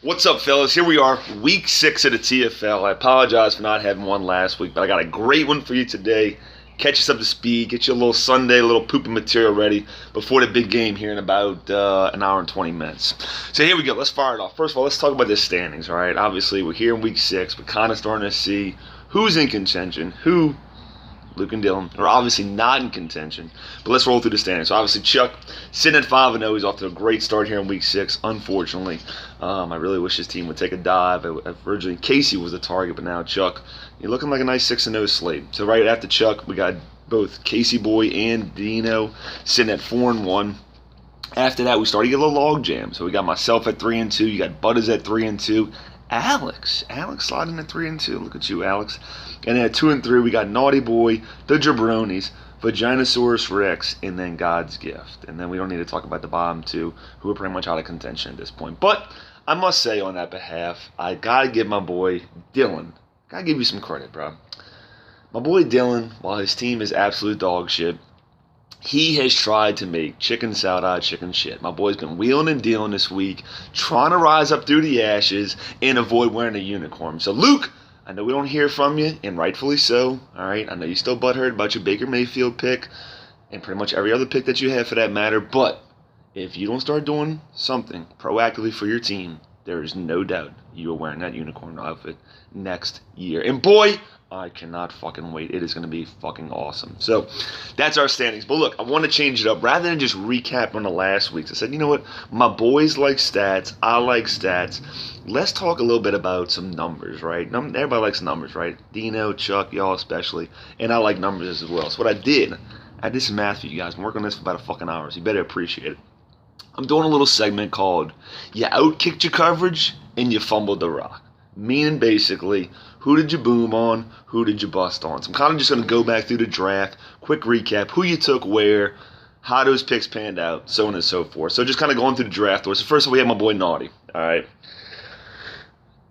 What's up, fellas? Here we are, week 6 of the TFL. I apologize for not having one last week, but I got a great one for you today. Catch us up to speed, get you a little Sunday, little pooping material ready before the big game here in about an hour and 20 minutes. So here we go. Let's fire it off. First of all, let's talk about the standings, all right? Obviously, we're here in week 6. We're kind of starting to see who's in contention, who Luke and Dylan are obviously not in contention, but let's roll through the standings. So obviously Chuck sitting at 5-0. He's off to a great start here in week 6. Unfortunately, I really wish his team would take a dive. Originally Casey was the target, but now Chuck, you're looking like a nice 6-0 slate. So right after Chuck, we got both Casey Boy and Dino sitting at 4-1. After that, we started to get a little log jam. So we got myself at 3-2. You got Butters at 3-2. Alex sliding at 3-2. Look at you, Alex. And then at 2-3, we got Naughty Boy, the Jabronis, Vaginosaurus Rex, and then God's Gift. And then we don't need to talk about the bottom two, who are pretty much out of contention at this point. But I must say on that behalf, I gotta give my boy Dylan, gotta give you some credit, bro. My boy Dylan, while his team is absolute dog shit, he has tried to make chicken salad out of chicken shit. My boy's been wheeling and dealing this week, trying to rise up through the ashes and avoid wearing a unicorn. So, Luke, I know we don't hear from you, and rightfully so, all right? I know you're still butthurt about your Baker Mayfield pick and pretty much every other pick that you have for that matter, but if you don't start doing something proactively for your team, there is no doubt you are wearing that unicorn outfit next year. And boy, I cannot fucking wait. It is going to be fucking awesome. So that's our standings. But look, I want to change it up. Rather than just recap on the last week's, I said, you know what? My boys like stats. I like stats. Let's talk a little bit about some numbers, right? Everybody likes numbers, right? Dino, Chuck, y'all especially. And I like numbers as well. So what I did some math for you guys. I'm working on this for about a fucking hour, so you better appreciate it. I'm doing a little segment called You Outkicked Your Coverage and You Fumbled the Rock. Meaning basically, who did you boom on, who did you bust on? So I'm kind of just going to go back through the draft, quick recap, who you took where, how those picks panned out, so on and so forth. So just kind of going through the draft order. So first of all, we have my boy Naughty, all right?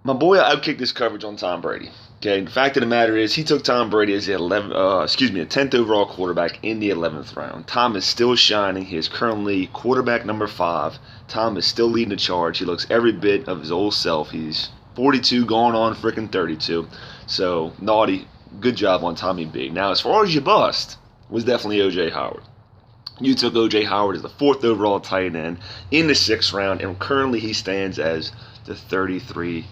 My boy outkicked his coverage on Tom Brady. Okay, the fact of the matter is he took Tom Brady as the 10th overall quarterback in the 11th round. Tom is still shining. He is currently quarterback number 5. Tom is still leading the charge. He looks every bit of his old self. He's 42 going on freaking 32. So, Naughty, good job on Tommy B. Now, as far as your bust, was definitely O.J. Howard. You took O.J. Howard as the 4th overall tight end in the 6th round, and currently he stands as the 33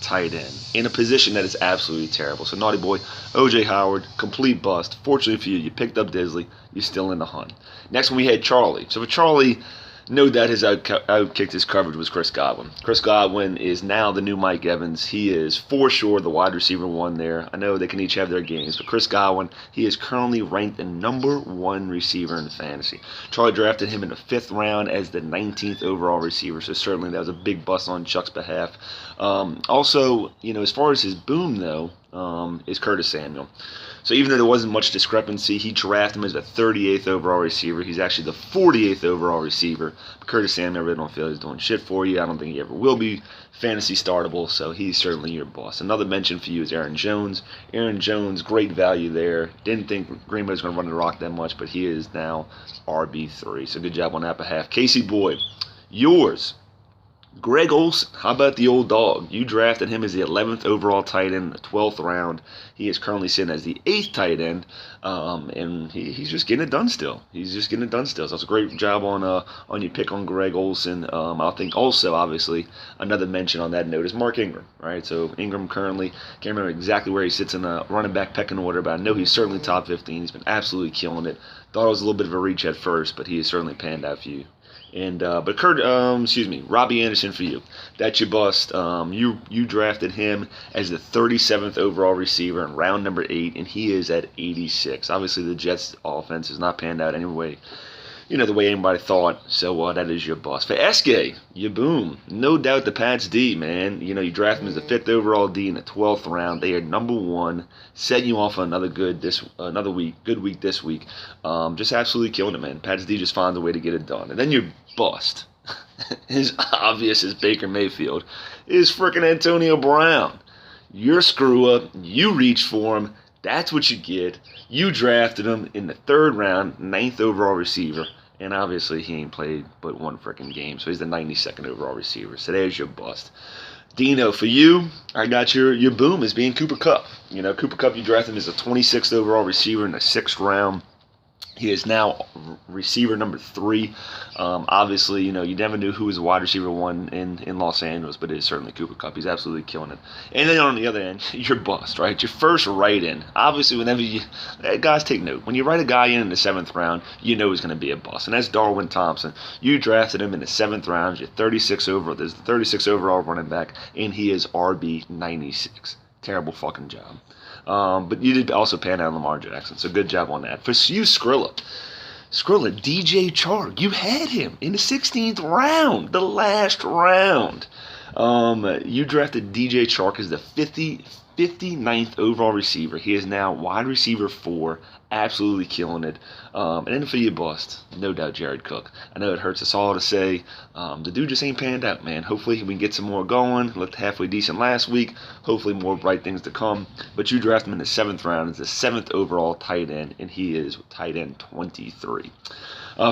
tight end in a position that is absolutely terrible. So, Naughty Boy, O.J. Howard, complete bust. Fortunately for you, you picked up Disley. You're still in the hunt. Next one, we had Charlie. So, for Charlie, no doubt his outkicked his coverage was Chris Godwin. Chris Godwin is now the new Mike Evans. He is for sure the wide receiver 1 there. I know they can each have their games, but Chris Godwin, he is currently ranked the number 1 receiver in fantasy. Charlie drafted him in the 5th round as the 19th overall receiver, so certainly that was a big bust on Chuck's behalf. Also, as far as his boom, though, is Curtis Samuel. So even though there wasn't much discrepancy, he drafted him as the 38th overall receiver. He's actually the 48th overall receiver. But Curtis Samuel, I really don't feel he's doing shit for you. I don't think he ever will be fantasy startable, so he's certainly your boss. Another mention for you is Aaron Jones. Aaron Jones, great value there. Didn't think Green Bay was going to run the rock that much, but he is now RB3. So good job on that behalf. Casey Boyd, yours. Greg Olsen, how about the old dog? You drafted him as the 11th overall tight end in the 12th round. He is currently sitting as the 8th tight end, and he's just getting it done still. So it's a great job on your pick on Greg Olsen. I think also, obviously, another mention on that note is Mark Ingram, right? So Ingram currently, can't remember exactly where he sits in the running back pecking order, but I know he's certainly top 15. He's been absolutely killing it. Thought it was a little bit of a reach at first, but he has certainly panned out for you. And but Robbie Anderson for you. That's your bust. You drafted him as the 37th overall receiver in round number 8, and he is at 86. Obviously, the Jets' offense has not panned out anyway, the way anybody thought. So that is your bust. For SK, you boom. No doubt the Pats D, man. You draft him as the 5th overall D in the 12th round. They are number 1, setting you off on another good week this week. Just absolutely killing it, man. Pats D just finds a way to get it done. And then your bust, as obvious as Baker Mayfield, is freaking Antonio Brown. Your screw up. You reached for him. That's what you get. You drafted him in the 3rd round, 9th overall receiver. And obviously, he ain't played but one freaking game, so he's the 92nd overall receiver. So there's your bust. Dino, for you, I got your boom as being Cooper Kupp. Cooper Kupp, you drafted him as a 26th overall receiver in the 6th round. He is now receiver number 3. Obviously, you never knew who was wide receiver 1 in Los Angeles, but it is certainly Cooper Kupp. He's absolutely killing it. And then on the other end, you're bust, right? Your first write-in. Obviously, whenever guys take note. When you write a guy in the 7th round, you know he's going to be a bust. And that's Darwin Thompson. You drafted him in the 7th round. You're 36 overall. There's the 36 overall running back, and he is RB 96. Terrible fucking job. But you did also pan out Lamar Jackson, so good job on that. For you, Skrilla, DJ Chark, you had him in the 16th round, the last round. You drafted DJ Chark as the 59th overall receiver. He is now wide receiver 4, absolutely killing it. And then for you, bust, no doubt Jared Cook. I know it hurts us all to say, the dude just ain't panned out, man. Hopefully we can get some more going. Looked halfway decent last week. Hopefully more bright things to come. But you draft him in the 7th round as the 7th overall tight end, and he is tight end 23.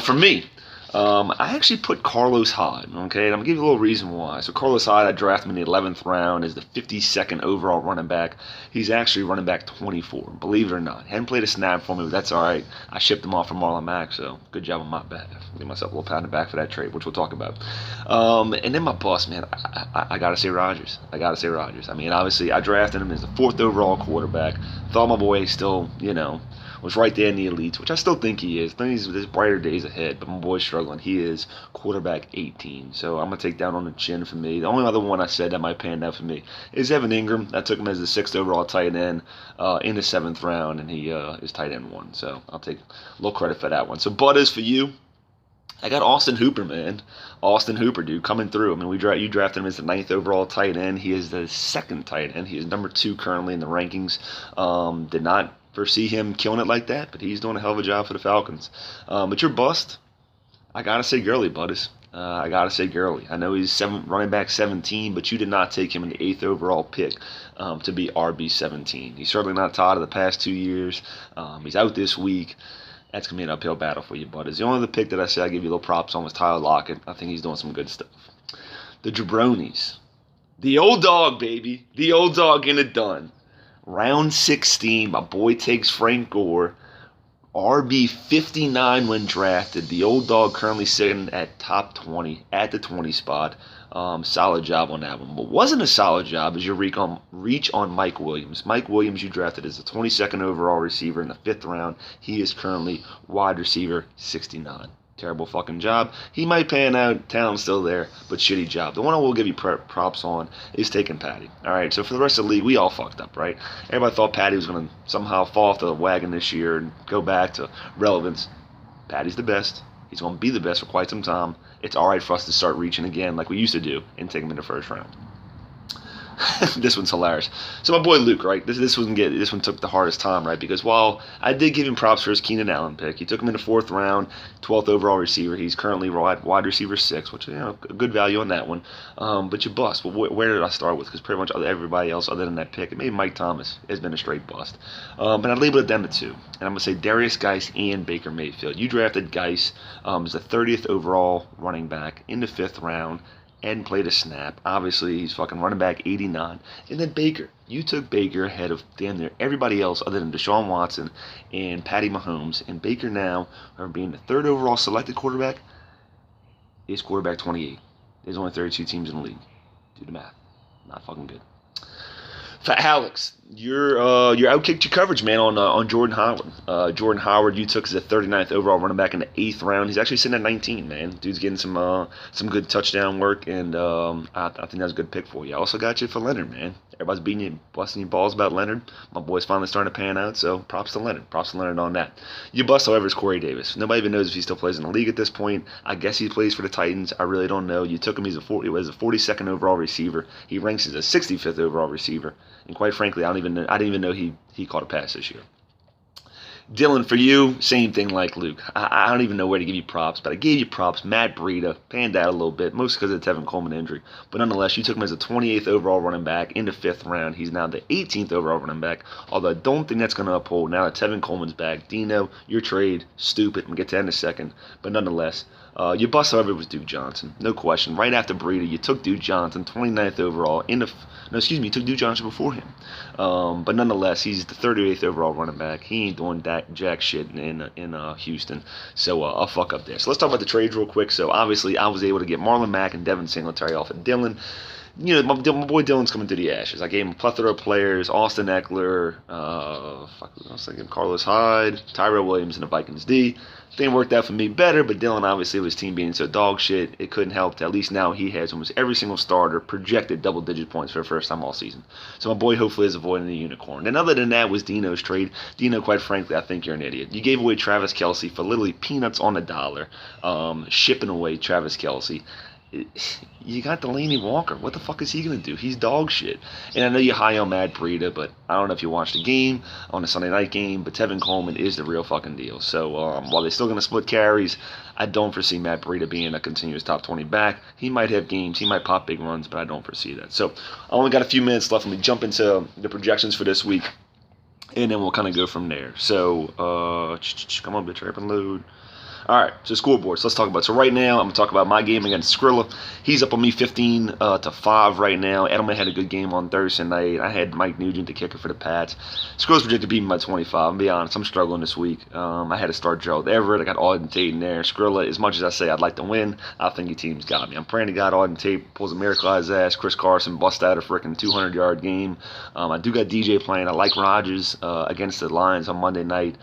For me, I actually put Carlos Hyde, okay? And I'm going to give you a little reason why. So Carlos Hyde, I drafted him in the 11th round as the 52nd overall running back. He's actually running back 24, believe it or not. Hadn't played a snap for me, but that's all right. I shipped him off from Marlon Mack, so good job on my back. Give myself a little pound of back for that trade, which we'll talk about. And then my boss, man, I got to say Rodgers. I mean, obviously, I drafted him as the 4th overall quarterback. Thought my boy still, was right there in the elites, which I still think he is. I think there's brighter days ahead, but my boy's struggling. He is quarterback 18, so I'm going to take that on the chin for me. The only other one I said that might pan out for me is Evan Ingram. I took him as the 6th overall tight end in the 7th round, and he is tight end 1, so I'll take a little credit for that one. So Butters, for you, I got Austin Hooper, man. Austin Hooper, dude, coming through. I mean, you drafted him as the 9th overall tight end. He is the 2nd tight end. He is number 2 currently in the rankings. Did not foresee him killing it like that, but he's doing a hell of a job for the Falcons. But your bust, I gotta say Gurley, Butters. I gotta say Gurley. I know he's running back 17, but you did not take him in the 8th overall pick to be RB 17. He's certainly not tired of the past 2 years. He's out this week. That's going to be an uphill battle for you, Butters. The only other pick that I said I give you a little props on was Tyler Lockett. I think he's doing some good stuff. The Jabronis. The old dog, baby. The old dog in it done. Round 16, my boy takes Frank Gore. RB 59 when drafted. The old dog currently sitting at top 20, at the 20 spot. Solid job on that one. But wasn't a solid job is your reach on Mike Williams. Mike Williams you drafted as the 22nd overall receiver in the 5th round. He is currently wide receiver 69. Terrible fucking job. He might pan out. Talent's still there, but shitty job. The one I will give you props on is taking Patty. All right, so for the rest of the league, we all fucked up, right? Everybody thought Patty was going to somehow fall off the wagon this year and go back to relevance. Patty's the best. He's going to be the best for quite some time. It's all right for us to start reaching again like we used to do and take him in the 1st round. This one's hilarious. So my boy Luke, right? This one took the hardest time, right? Because while I did give him props for his Keenan Allen pick, he took him in the 4th round, 12th overall receiver. He's currently wide receiver 6, which a good value on that one. But you bust. Well, where did I start with? Because pretty much everybody else other than that pick, and maybe Mike Thomas, has been a straight bust. But I labeled it down to 2, and I'm gonna say Darius Geis and Baker Mayfield. You drafted Geis as the 30th overall running back in the 5th round. Hadn't played a snap. Obviously, he's fucking running back 89. And then Baker. You took Baker ahead of damn near everybody else other than Deshaun Watson and Patty Mahomes. And Baker now, being the 3rd overall selected quarterback, is quarterback 28. There's only 32 teams in the league. Do the math. Not fucking good. For Alex, you're outkicked your coverage, man, on Jordan Howard. Jordan Howard, you took as the 39th overall running back in the 8th round. He's actually sitting at 19, man. Dude's getting some good touchdown work, and I think that's a good pick for you. I also got you for Leonard, man. Everybody's beating you, busting your balls about Leonard. My boy's finally starting to pan out, so props to Leonard. Props to Leonard on that. You bust, however, is Corey Davis. Nobody even knows if he still plays in the league at this point. I guess he plays for the Titans. I really don't know. You took him as a 42nd overall receiver. He ranks as a 65th overall receiver. And quite frankly, I didn't even know he caught a pass this year. Dylan, for you, same thing like Luke. I don't even know where to give you props, but I gave you props. Matt Breida panned out a little bit, mostly because of the Tevin Coleman injury. But nonetheless, you took him as a 28th overall running back in the 5th round. He's now the 18th overall running back, although I don't think that's going to uphold now that Tevin Coleman's back. Dino, your trade, stupid. We'll get to that in a second. But nonetheless, your bust, however, was Duke Johnson. No question. Right after Breida, you took Duke Johnson, 29th overall. You took Duke Johnson before him. But nonetheless, he's the 38th overall running back. He ain't doing jack shit in Houston. So I'll fuck up there. So let's talk about the trades real quick. So obviously, I was able to get Marlon Mack and Devin Singletary off of Dylan. You know, my boy Dylan's coming through the ashes. I gave him a plethora of players: Austin Eckler, Carlos Hyde, Tyrell Williams, and the Vikings D. Thing worked out for me better, but Dylan, obviously, with his team being so dog shit, it couldn't help to at least now he has almost every single starter projected double-digit points for the first time all season. So my boy hopefully is avoiding the unicorn. And other than that was Dino's trade. Dino, quite frankly, I think you're an idiot. You gave away Travis Kelce for literally peanuts on the dollar, shipping away Travis Kelce. You got Delaney Walker. What the fuck is he going to do? He's dog shit. And I know you're high on Matt Breida, but I don't know if you watched the game on the Sunday night game, but Tevin Coleman is the real fucking deal. So while they're still going to split carries, I don't foresee Matt Breida being a continuous top 20 back. He might have games. He might pop big runs, but I don't foresee that. So I only got a few minutes left. Let me jump into the projections for this week, and then we'll kind of go from there. So come on, bitch, hurry up and load. All right, so scoreboards. Let's talk about it. So right now, I'm going to talk about my game against Skrilla. He's up on me 15-5 right now. Edelman had a good game on Thursday night. I had Mike Nugent, the kicker for the Pats. Skrilla's projected to beat me by 25. I'm going to be honest, I'm struggling this week. I had to start Gerald Everett. I got Auden Tate in there. Skrilla, as much as I say I'd like to win, I think your team's got me. I'm praying to God Auden Tate pulls a miracle out of his ass. Chris Carson busts out a freaking 200-yard game. I do got DJ playing. I like Rodgers against the Lions on Monday night.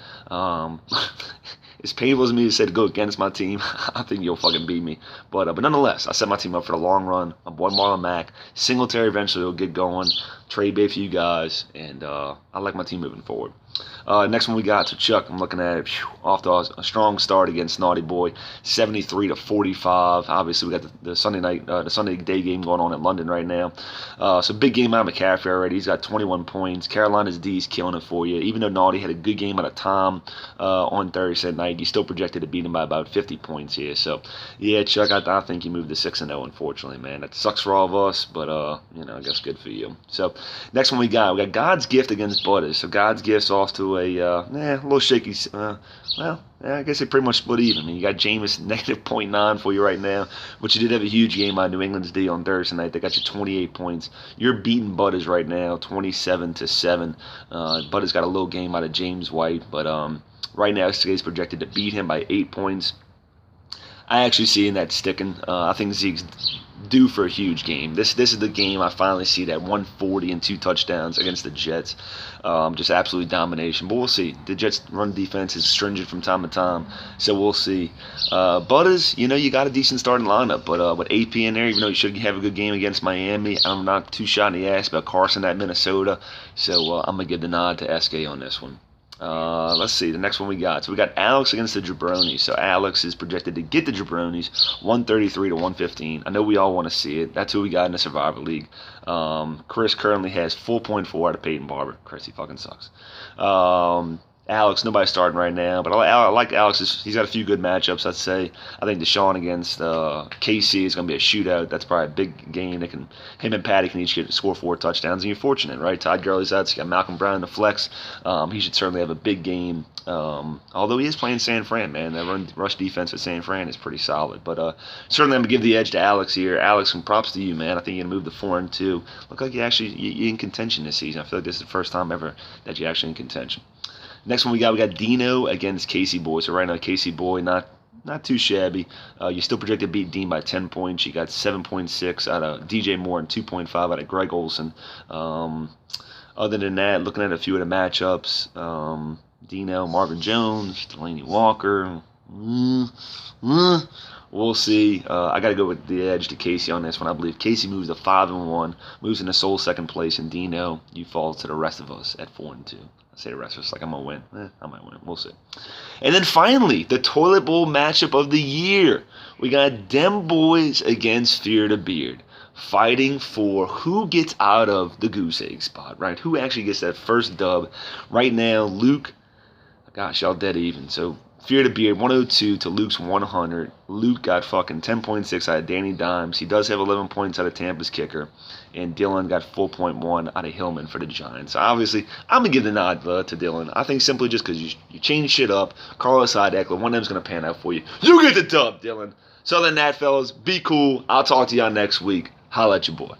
As painful as me to say to go against my team, I think you'll fucking beat me. But nonetheless, I set my team up for the long run. My boy Marlon Mack. Singletary eventually will get going. Trade bait for you guys. And I like my team moving forward. Next one we got, so Chuck, I'm looking at it, off to a strong start against Naughty Boy, 73-45. Obviously, we got the Sunday day game going on in London right now. So big game out of McCaffrey already. He's got 21 points. Carolina's D is killing it for you. Even though Naughty had a good game out of Tom on Thursday night, you still projected to beat him by about 50 points here. So, yeah, Chuck, I think you moved to 6-0, unfortunately, man. That sucks for all of us, but, I guess good for you. So, next one we got God's Gift against Butters. So, God's Gift's off to a little shaky. I guess they pretty much split even. I mean, you got Jameis negative 0.9 for you right now, but you did have a huge game on New England's D on Thursday night. They got you 28 points. You're beating Butters right now, 27-7. Butters got a little game out of James White, but right now Zeke's projected to beat him by 8 points. I actually see that sticking. I think Zeke's due for a huge game. This is the game I finally see that 140 and 2 touchdowns against the Jets. Just absolute domination. But we'll see. The Jets' run defense is stringent from time to time, so we'll see. Butters, you got a decent starting lineup, but with AP in there, even though you should have a good game against Miami, I'm not too shot in the ass about Carson at Minnesota, so I'm going to give the nod to SK on this one. Let's see, the next one we got. So we got Alex against the Jabronis. So Alex is projected to get the Jabronis 133-115. I know we all want to see it. That's who we got in the Survivor League. Chris currently has 4.4 out of Peyton Barber. Chris, he fucking sucks. Alex, nobody's starting right now, but I like Alex. He's got a few good matchups, I'd say. I think Deshaun against KC is going to be a shootout. That's probably a big game. Him and Patty can each score 4 touchdowns, and you're fortunate, right? Todd Gurley's out, so you got Malcolm Brown in the flex. He should certainly have a big game, although he is playing San Fran, man. That rush defense with San Fran is pretty solid. But certainly I'm going to give the edge to Alex here. Alex, some props to you, man. I think you're going to move to 4-2. Look like you're in contention this season. I feel like this is the first time ever that you're actually in contention. Next one we got Dino against Casey Boy. So right now, Casey Boy, not too shabby. You still projected to beat Dean by 10 points. You got 7.6 out of DJ Moore and 2.5 out of Greg Olsen. Other than that, looking at a few of the matchups, Dino, Marvin Jones, Delaney Walker. We'll see. I got to go with the edge to Casey on this one. I believe Casey moves to 5-1, moves into sole second place, and Dino, you fall to the rest of us at 4-2. Say the rest of us like I'm going to win. I might win. We'll see. And then finally, the toilet bowl matchup of the year. We got Dem Boys against Fear the Beard, fighting for who gets out of the goose egg spot, right? Who actually gets that first dub. Right now, Luke, Gosh, y'all dead even. So Fear the Beard, 102 to Luke's 100. Luke got fucking 10.6 out of Danny Dimes. He does have 11 points out of Tampa's kicker. And Dylan got 4.1 out of Hillman for the Giants. So obviously, I'm going to give the nod to Dylan. I think simply just because you change shit up. Carlos Hyde, Eckler, one of them's going to pan out for you. You get the dub, Dylan. So other than that, fellas, be cool. I'll talk to y'all next week. Holla at your boy.